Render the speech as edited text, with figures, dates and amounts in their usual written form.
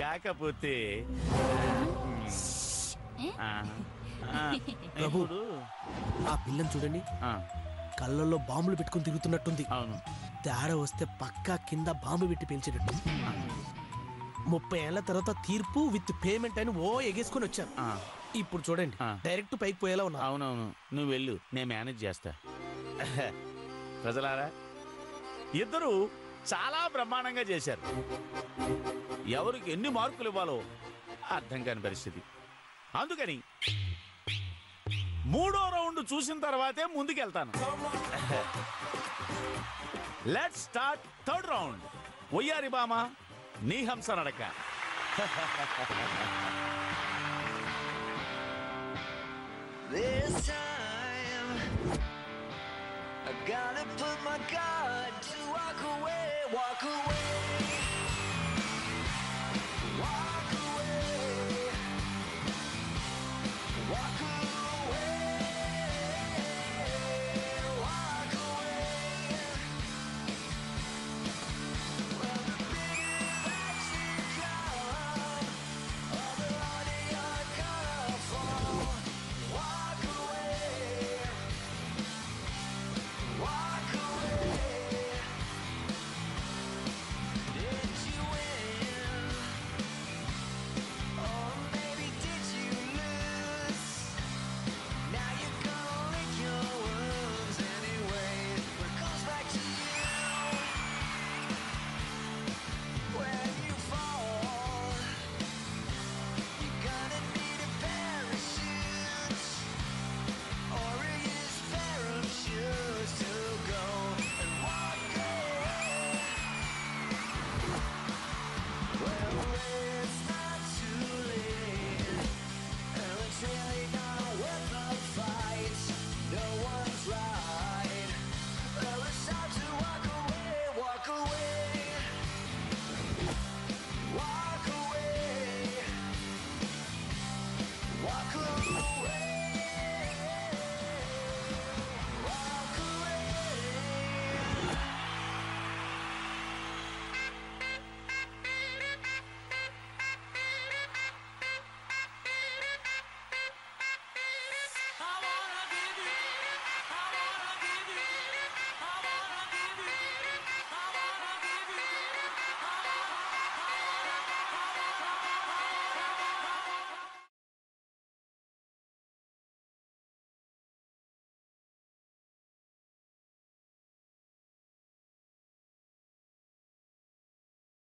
కాకపోతే ప్రభు ఆ పిల్లని చూడండి, కళ్ళల్లో బాంబులు పెట్టుకుని తిరుగుతున్నట్టుంది. అవును, తేడా వస్తే పక్కా కింద బాంబు పెట్టి పేల్చేటట్టు. 30 ఏళ్ల తర్వాత తీర్పు విత్ పేమెంట్ అని ఎగేసుకుని వచ్చాను. ఇప్పుడు చూడండి డైరెక్ట్ పైకి పోయేలా ఉన్నా. అవునవును, నువ్వు వెళ్ళు, నేను మేనేజ్ చేస్తా. ప్రజలారా, ఇద్దరు చాలా బ్రహ్మాండంగా చేశారు. ఎవరికి ఎన్ని మార్కులు ఇవ్వాలో అర్థం కాని పరిస్థితి. అందుకని 3వ రౌండ్ చూసిన తర్వాతే ముందుకెళ్తాను. Let's start 3rd round. ఒయ్యారి బామ, నీ హంస నడక. This time I gotta put my guard to walk away, walk away.